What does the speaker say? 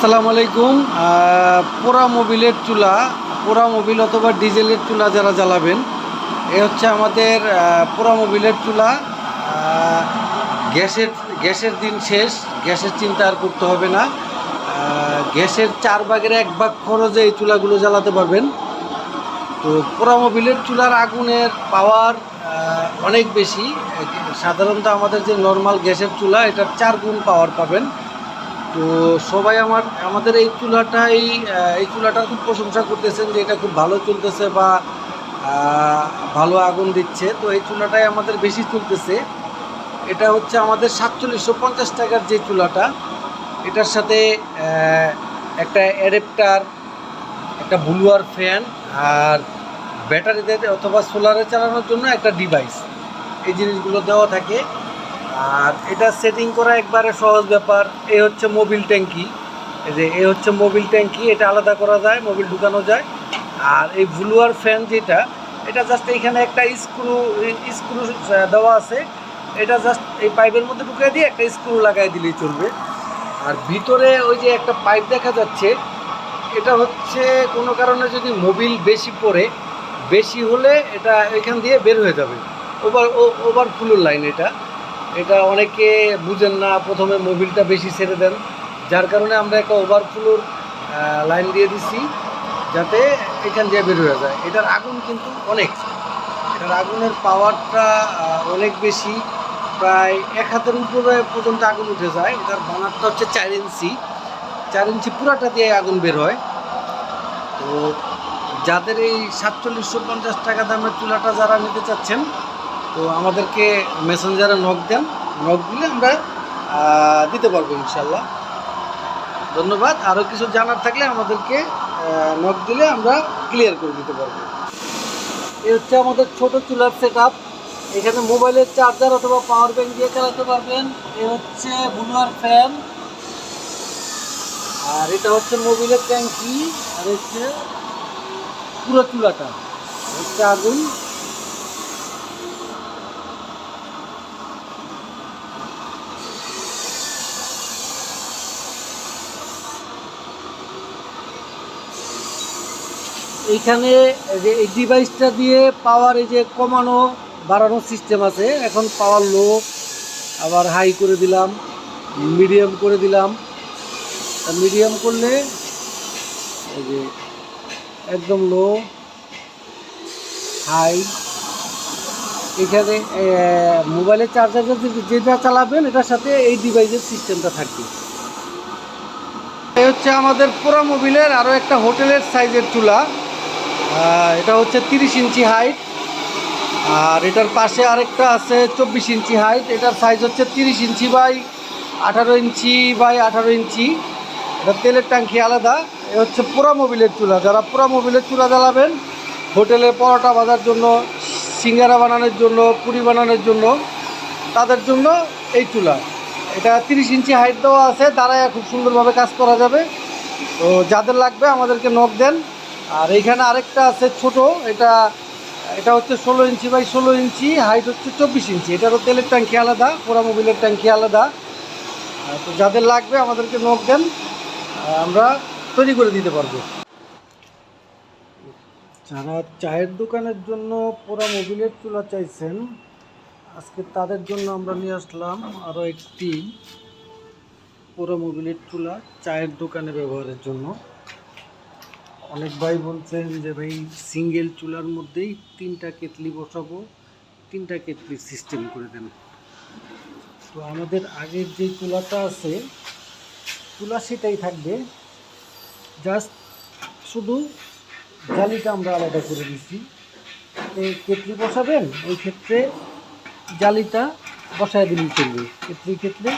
আসসালামু আলাইকুম। পোড়া মোবিলের চুলা, পোড়া মোবিল অথবা ডিজেলের চুলা যারা জ্বালাবেন, এ হচ্ছে আমাদের পোড়া মোবিলের চুলা। গ্যাসের দিন শেষ, গ্যাসের চিন্তা আর করতে হবে না। গ্যাসের 4/1 খরচে এই চুলাগুলো জ্বালাতে পারবেন। তো পোড়া মোবিলের চুলার আগুনের পাওয়ার অনেক বেশি। সাধারণত আমাদের যে নর্মাল গ্যাসের চুলা, এটার 4 গুণ পাওয়ার পাবেন। তো সবাই আমাদের এই চুলাটার খুব প্রশংসা করতেছেন যে এটা খুব ভালো চলতেছে বা ভালো আগুন দিচ্ছে। তো এই চুলাটাই আমাদের বেশি চলতেছে। এটা হচ্ছে আমাদের 4750 টাকার যে চুলাটা, এটার সাথে একটা অ্যাডাপ্টার, একটা ব্লুয়ার ফ্যান আর ব্যাটারিতে অথবা সোলারে চালানোর জন্য একটা ডিভাইস, এই জিনিসগুলো দেওয়া থাকে। আর এটা সেটিং করা একবারে সহজ ব্যাপার। এই হচ্ছে মোবিল ট্যাঙ্কি, এই হচ্ছে মোবিল ট্যাঙ্কি, এটা আলাদা করা যায়, মোবিল ঢুকানো যায়। আর এই ব্লুয়ার ফ্যান যেটা, এটা জাস্ট এইখানে একটা স্ক্রু দেওয়া আছে, এটা জাস্ট এই পাইপের মধ্যে ঢুকিয়ে দিয়ে একটা স্ক্রু লাগাই দিলেই চলবে। আর ভিতরে ওই যে একটা পাইপ দেখা যাচ্ছে, এটা হচ্ছে কোনো কারণে যদি মোবিল বেশি হলে এটা এখান দিয়ে বের হয়ে যাবে, ওভারফ্লোর লাইন। এটা অনেকে বুঝেন না, প্রথমে মোবিলটা বেশি ছেড়ে দেন, যার কারণে আমরা একটা ওভারফ্লোর লাইন দিয়ে দিছি যাতে এখান দিয়ে বের হয়ে যায়। এটার আগুন কিন্তু এটার আগুনের পাওয়ারটা অনেক বেশি, প্রায় 1 হাতের উপরে পর্যন্ত আগুন উঠে যায়। এটার বানারটা হচ্ছে 4 ইঞ্চি পুরাটা দিয়ে আগুন বের হয়। তো যাদের এই 4750 টাকা দামের চুলাটা যারা নিতে চাচ্ছেন, তো আমাদেরকে মেসেঞ্জারে নক দিলে আমরা দিতে পারবো ইনশাল্লাহ। ধন্যবাদ। আরও কিছু জানার থাকলে আমাদেরকে নক দিলে আমরা ক্লিয়ার করে দিতে পারবো। এই হচ্ছে আমাদের ছোট চুলার সেটআপ। এখানে মোবাইলের চার্জার অথবা পাওয়ার ব্যাংক দিয়ে চালাতে পারবেন। এ হচ্ছে ব্লুয়ার ফ্যান, আর এটা হচ্ছে মোবিলের ট্যাঙ্কি, আর হচ্ছে পুরো চুলাটা হচ্ছে আগুন। এইখানে যে এই ডিভাইসটা দিয়ে পাওয়ার এই যে কমানো বাড়ানোর সিস্টেম আছে। এখন পাওয়ার লো, আবার হাই করে দিলাম, মিডিয়াম করে দিলাম। মিডিয়াম করলে এই যে একদম লো, হাই। এখানে মোবাইলের চার্জার যেটা চালাবেন, এটার সাথে এই ডিভাইসের সিস্টেমটা থাকবে। এই হচ্ছে আমাদের পোড়া মোবিলের আরও একটা হোটেলের সাইজের চুলা। এটা হচ্ছে 30 ইঞ্চি হাইট, আর এটার পাশে আরেকটা আছে 24 ইঞ্চি হাইট। এটার সাইজ হচ্ছে 30 ইঞ্চি বাই 18 ইঞ্চি বাই 18 ইঞ্চি। এটা তেলের ট্যাঙ্কি আলাদা। এ হচ্ছে পোড়া মোবিলের চুলা। যারা পোড়া মোবিলের চুলা জ্বালাবেন, হোটেলে পরোটা ভাজার জন্য, সিঙ্গারা বানানোর জন্য, পুরি বানানোর জন্য, তাদের জন্য এই চুলা। এটা 30 ইঞ্চি হাইট দেওয়া আছে, দাঁড়ায় খুব সুন্দরভাবে কাজ করা যাবে। তো যাদের লাগবে আমাদেরকে নক দেন। আর এইখানে আরেকটা আছে ছোট, এটা হচ্ছে 16 ইঞ্চি বাই 16 ইঞ্চি, হাইট হচ্ছে 24 ইঞ্চি। এটারও তেলের ট্যাঙ্কি আলাদা, পোড়া মোবিলের ট্যাঙ্কি আলাদা। তো যাদের লাগবে আমাদেরকে নক দেন, আমরা তৈরি করে দিতে পারবো। যারা চায়ের দোকানের জন্য পোড়া মোবিলের চুলা চাইছেন, আজকে তাদের জন্য আমরা নিয়ে আসলাম আরও একটি পোড়া মোবিলের চুলা চায়ের দোকানে ব্যবহারের জন্য। অনেক ভাই বলছেন যে ভাই সিঙ্গেল চুলার মধ্যেই 3টা কেতলি বসাবো, 3টা কেতলি সিস্টেম করে দেন। তো আমাদের আগের যে চুলাটা আছে, চুলা সেটাই থাকবে, জাস্ট শুধু জালিটা আমরা আলাদা করে দিচ্ছি। এই কেতলি বসাবেন, ওই ক্ষেত্রে জালিটা বসায় দিলেই চলবে। কেতলি